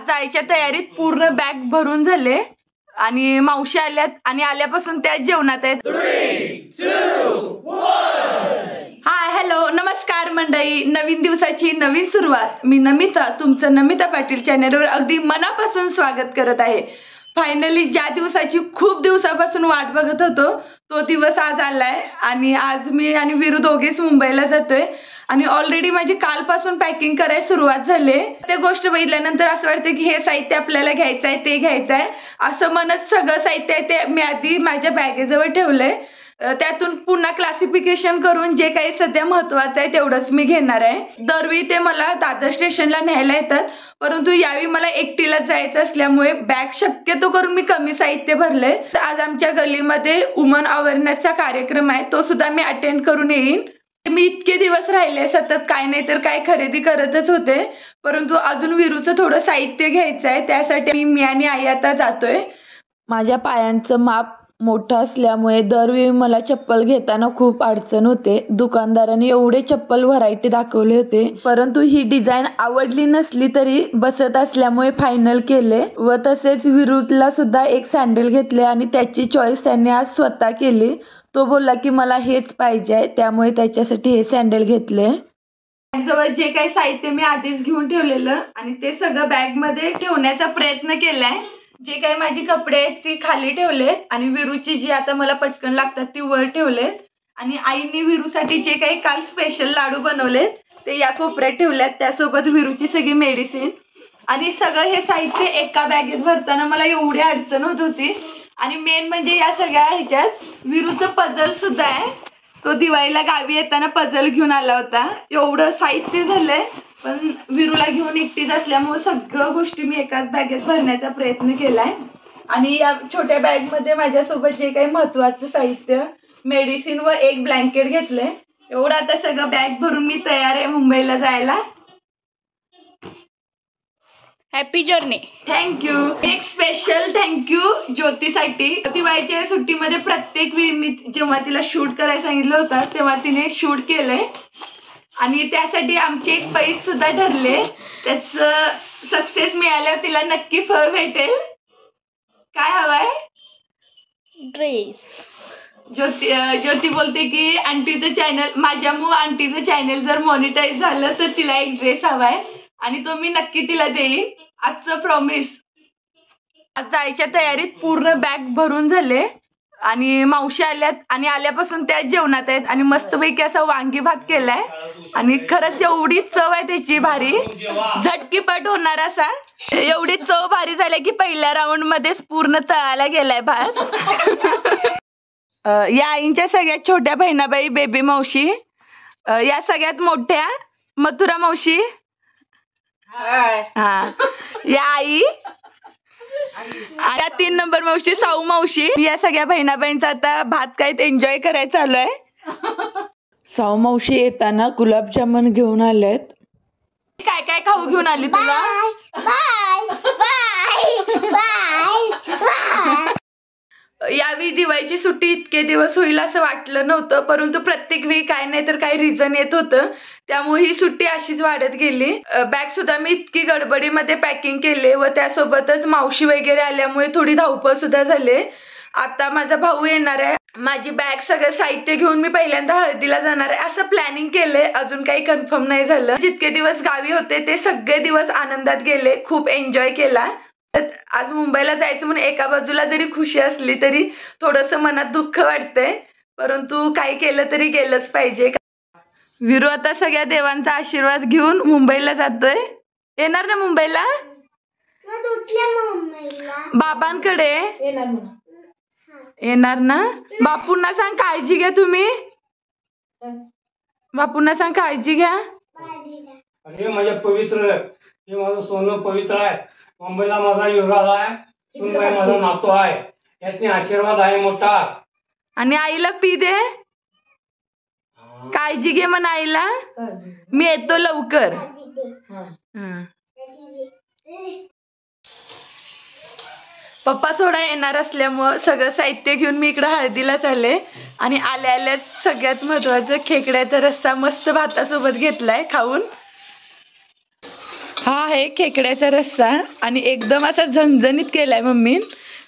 जायच्या तयारीत पूर्ण बॅग भरून झाले आणि मावशी आल्यात आणि आल्यापासून त्या जेवणात आहेत. 3, 2, 1. हाय हॅलो नमस्कार मंडळी, नवीन दिवसाची नवीन सुरुवात. मी नमिता, तुमचं नमिता पाटील चॅनलवर अगदी मनापासून स्वागत करत आहे. फायनली ज्या दिवसाची खूप दिवसापासून वाट बघत होतो तो दिवस आज आलाय आणि आज मी आणि विरू दोघेच मुंबईला जातोय आणि ऑलरेडी माझी कालपासून पॅकिंग करायला सुरुवात झाली. ते गोष्ट बघितल्यानंतर असं वाटतं की हे साहित्य आपल्याला घ्यायचं आहे, ते घ्यायचं आहे असं म्हणत सगळं साहित्य आहे ते मी आधी माझ्या बॅगेजवळ ठेवलंय. त्यातून पुन्हा क्लासिफिकेशन करून जे काही सध्या महत्त्वाचं आहे तेवढंच मी घेणार आहे. दरवेळी ते मला दादर स्टेशनला न्यायला येतात, परंतु यावेळी मला एकटीलाच जायचं असल्यामुळे बॅग शक्यतो करून मी कमी साहित्य भरलंय. आज आमच्या गल्लीमध्ये वुमन अवेअरनेसचा कार्यक्रम आहे, तो सुद्धा मी अटेंड करून येईन. मी इतके दिवस राहिले सतत काय नाही तर काय खरेदी करतच होते, परंतु अजून विरूचं थोडं साहित्य घ्यायचं आहे. त्यासाठी मी आणि आई आता जातोय. माझ्या पायांचं माप मोठं असल्यामुळे दरवेळी मला चप्पल घेताना खूप अडचण होते. दुकानदाराने एवढे चप्पल व्हरायटी दाखवले होते, परंतु ही डिझाईन आवडली नसली तरी बसत असल्यामुळे फायनल केले. व तसेच विरुला सुद्धा एक सँडल घेतले आणि त्याची चॉईस त्याने आज स्वतः केली. तो बोलला की मला हेच पाहिजे, त्यामुळे त्याच्यासाठी हे सँडल घेतले. जवळ जे काही साहित्य मी आधीच घेऊन ठेवलेलं आणि ते सगळं बॅग मध्ये ठेवण्याचा प्रयत्न केलाय. जे काही माझी कपडे आहेत ती खाली ठेवलेत आणि विरूची जी आता मला पटकन लागतात ती वर ठेवलेत आणि आईने विरूसाठी जे काही काल स्पेशल लाडू बनवलेत ते या कोपऱ्यात ठेवल्यात. त्यासोबत विरूची सगळी मेडिसिन आणि सगळं हे साहित्य एका बॅगेत भरताना मला एवढी अडचण होत होती. आणि मेन म्हणजे या सगळ्या ह्याच्यात विरूचं पझल सुद्धा आहे. तो दिवाळीला गावी येताना पझल घेऊन आला होता. एवढं साहित्य झालंय, पण विरूला घेऊन एकटीच असल्यामुळे सगळ्या गोष्टी मी एकाच बॅगेत भरण्याचा प्रयत्न केलाय. आणि या छोट्या बॅग मध्ये माझ्यासोबत जे काही महत्वाचं साहित्य, मेडिसिन व एक ब्लँकेट घेतले. एवढं आता सगळं बॅग भरून मी तयार आहे मुंबईला जायला. Happy journey. थँक्यू. एक स्पेशल थँक्यू ज्योतीसाठी. दिवाळीच्या सुट्टीमध्ये प्रत्येक वेळी मी जेव्हा तिला शूट करायला सांगितलं होतं तेव्हा तिने शूट केलंय आणि त्यासाठी आमचे एक पैसे सुद्धा ठरले. त्याचं सक्सेस मिळाल्यावर तिला नक्की फळ भेटेल. काय हवंय? ड्रेस. ज्योती बोलते की आंटीचं चॅनल, माझ्यामुळे आंटीचं चॅनल जर मॉनिटाईज झालं तर तिला एक ड्रेस हवाय आणि तो मी नक्की तिला देईन. आजचं प्रॉमिस. आज जायच्या तयारीत पूर्ण बॅग भरून झाले आणि मावशी आल्यात आणि आल्यापासून त्या जेवणात आहेत आणि मस्तपैकी असा वांगी भात केलाय आणि खरंच एवढी चव आहे त्याची भारी, झटकीपट होणार असा. एवढी चव भारी झाली की पहिल्या राऊंड मध्येच पूर्ण तळाला गेलाय भात. या आईंच्या सगळ्यात छोट्या बहिणाबाई बेबी मावशी, या सगळ्यात मोठ्या मथुरा मावशी, हा या आई, या 3 नंबर मावशी साऊ मावशी. या सगळ्या बहिणाबाईंचा आता भात काय एन्जॉय करायचं चालू आहे. साऊ मावशी येताना गुलाबजामुन घेऊन आलेत. काय काय खाऊ घेऊन आली तुला? यावेळी दिवाळीची सुट्टी इतके दिवस होईल असं वाटलं नव्हतं, परंतु प्रत्येक वेळी काय नाही तर काही रिझन येत होतं, त्यामुळे ही सुट्टी अशीच वाढत गेली. बॅग सुद्धा मी इतकी गडबडीमध्ये पॅकिंग केले व त्यासोबतच मावशी वगैरे आल्यामुळे थोडी धावपळ सुद्धा झाली. आता माझा भाऊ येणार आहे, माझी बॅग सगळं साहित्य घेऊन मी पहिल्यांदा हळदीला जाणार आहे असं प्लॅनिंग केलंय. अजून काही कन्फर्म नाही झालं. जितके दिवस गावी होते ते सगळे दिवस आनंदात गेले, खूप एन्जॉय केला. आज मुंबईला जायचं म्हणून एका बाजूला जरी खुशी असली तरी थोडंसं मनात दुःख वाटतंय, परंतु काही केलं तरी गेलंच पाहिजे. विरू आता सगळ्या देवांचा आशीर्वाद घेऊन मुंबईला जातोय. येणार ना मुंबईला? बाबांकडे येणार ना? बापूंना सांग काळजी घ्या तुम्ही. बापूंना सांग काळजी घ्या. अरे माझ्या पवित्र, हे माझं सोनं पवित्र आहे. मुंबईला माझा युवराज आहे, सुनबाई माझा नातू आहे, यासनी आशीर्वाद आहे मोठा. आणि आईला पी दे, काळजी घे म्हण आईला. मी येतो लवकर. पप्पा सोडा येणार असल्यामुळं सगळं साहित्य घेऊन मी इकडे हळदीला चालले आणि आल्या आल्याच सगळ्यात महत्वाचं खेकड्याचा रस्सा मस्त भातासोबत घेतलाय खाऊन. हा आहे खेकड्याचा रस्सा आणि एकदम असा झणझणीत केलाय मम्मी.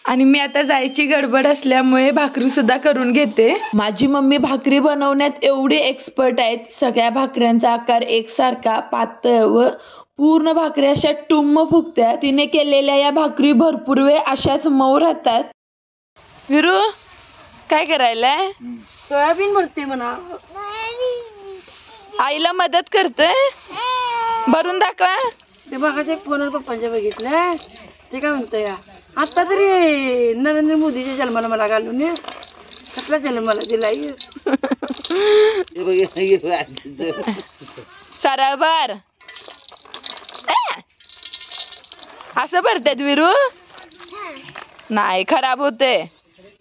आणि मी आता जायची गडबड असल्यामुळे भाकरी सुद्धा करून घेते. माझी मम्मी भाकरी बनवण्यात एवढी एक्सपर्ट आहेत. सगळ्या भाकऱ्यांचा आकार एकसारखा, पातळ व पूर्ण भाकरी अशा टुम्म फुगत्या. तिने केलेल्या या भाकरी भरपूर वेळ अशाच मऊ राहतात. विरू काय करायलाय? सोयाबीन भरते म्हणा. आईला मदत करते. भरून दाखवा. ते बघायचं एक फोनवर पप्पांच्या बघितलं. ते काय म्हणतोय आता तरी नरेंद्र मोदीच्या जन्माला मला घालून ये. कसला जन्माला दिलाय? सरळ भर. असं भरतात विरू? नाही, खराब होते.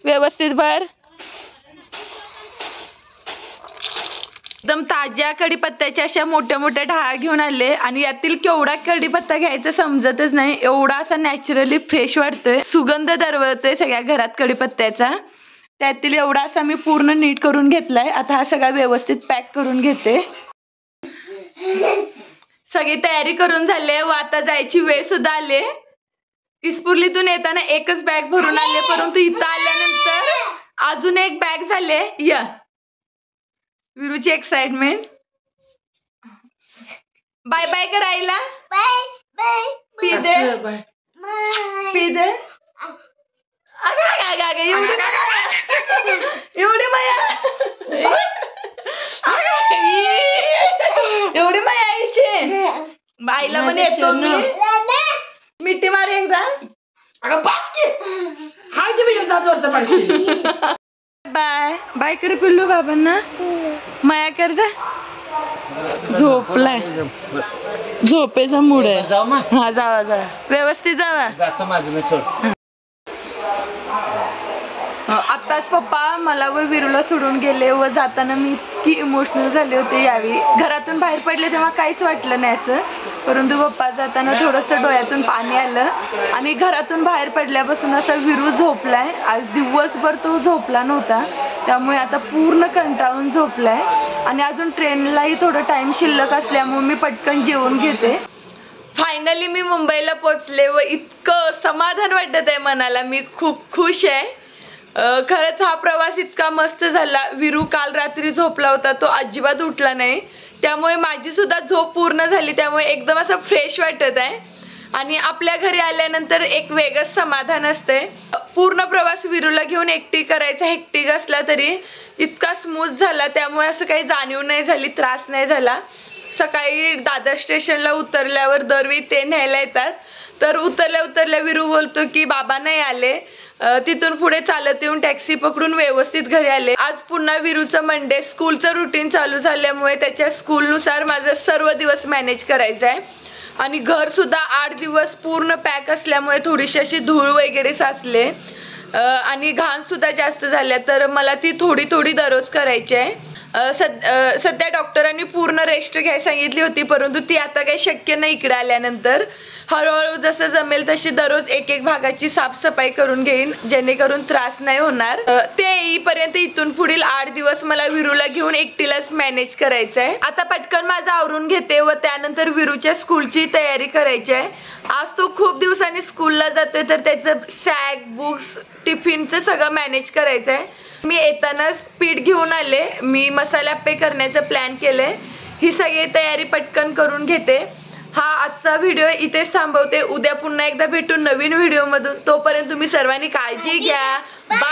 व्यवस्थित भर. एकदम ताज्या कढीपत्त्याच्या अशा मोठ्या मोठ्या ढाळा घेऊन आले आणि यातील केवढा कढीपत्ता घ्यायचा समजतच नाही. एवढा असा नॅचरली फ्रेश वाटतोय. सुगंध दरवळतोय सगळ्या घरात कढीपत्त्याचा. त्यातील एवढा असा मी पूर्ण नीट करून घेतलाय. आता हा सगळा व्यवस्थित पॅक करून घेते. सगळी तयारी करून झाली व आता जायची वेळ सुद्धा आले. इस्पुर्लीतून येताना एकच बॅग भरून आले, परंतु इथं आल्यानंतर अजून एक बॅग झाले. या विरूची एक्साइटमेंट. बाय बाय करायला. पी दे पी दे. एवढी माया एवढी माया यायची. बाईला पण येतो मी. मिठी मार एकदा. बाय बाय कर पिल्लू बाबांना. माया कर जा. झोपलाय. झोपेचा मूड आहे. हा जावा जावा व्यवस्थित जावा. जातो माझं मी सोड. आत्ताच पप्पा मला व विरूला सोडून गेले व जाताना मी इतकी इमोशनल झाले होते. यावेळी घरातून बाहेर पडले तेव्हा काहीच वाटलं नाही असं, परंतु पप्पा जाताना थोडंसं डोळ्यातून पाणी आलं. आणि घरातून बाहेर पडल्यापासून असा विरू झोपलाय. आज दिवसभर तो झोपला नव्हता, त्यामुळे आता पूर्ण कंटाळून झोपलाय. आणि अजून ट्रेनलाही थोडं टाइम शिल्लक असल्यामुळे मी पटकन जेवून घेते. फायनली मी मुंबईला पोहोचले व इतकं समाधान वाटत आहे मनाला. मी खूप खुश आहे. खरंच हा प्रवास इतका मस्त झाला. विरू काल रात्री झोपला होता, तो अजिबात उठला नाही, त्यामुळे माझी सुद्धा झोप पूर्ण झाली. त्यामुळे एकदम असं फ्रेश वाटत आहे. आणि आपल्या घरी आल्यानंतर एक वेगळंच समाधान असते. पूर्ण प्रवास विरूला घेऊन एकटी करायचा हेक्टिक असला तरी इतका स्मूथ झाला, त्यामुळे असं काही जाणीव नाही झाली, त्रास नाही झाला. सकाळी दादर स्टेशनला उतरल्यावर दरवेळी ते न्यायला येतात, तर उतरल्या विरू बोलतो की बाबा नाही आले. तिथून पुढे चालत येऊन टॅक्सी पकडून व्यवस्थित घरी आले. आज पुन्हा विरूचं मंडे स्कूलचं रुटीन चालू झाल्यामुळे त्याच्या स्कूलनुसार माझं सर्व दिवस मॅनेज करायचं आहे. आणि घर सुद्धा 8 दिवस पूर्ण पॅक असल्यामुळे थोडीशी अशी धूळ वगैरे साचले आणि घाण सुद्धा जास्त झाल्या, तर मला ती थोडी थोडी दररोज करायची आहे. सध्या डॉक्टरांनी पूर्ण रेस्ट घ्यायला सांगितली होती, परंतु ती आता काही शक्य नाही. इकडे आल्यानंतर हळूहळू जसं जमेल तशी दररोज एक भागाची साफसफाई करून घेईन, जेणेकरून त्रास नाही होणार. ते येईपर्यंत इथून पुढील 8 दिवस मला विरूला घेऊन एकटीलाच मॅनेज करायचं आहे. आता पटकन माझं आवरून घेते व त्यानंतर विरूच्या स्कूलची तयारी करायची आहे. आज तो खूप दिवसांनी स्कूलला जातोय, तर त्याचं सॅक, बुक्स, टिफिनचं सगळं मॅनेज करायचं आहे. मी येतानाच पीठ घेऊन आले. मी मसाला अप्पे करण्याचं प्लॅन केलंय. ही सगळी तयारी पटकन करून घेते. हा आजचा व्हिडिओ इथेच थांबवते. उद्या पुन्हा एकदा भेटू नवीन व्हिडिओ मधून. तोपर्यंत तुम्ही सर्वांनी काळजी घ्या. बाय.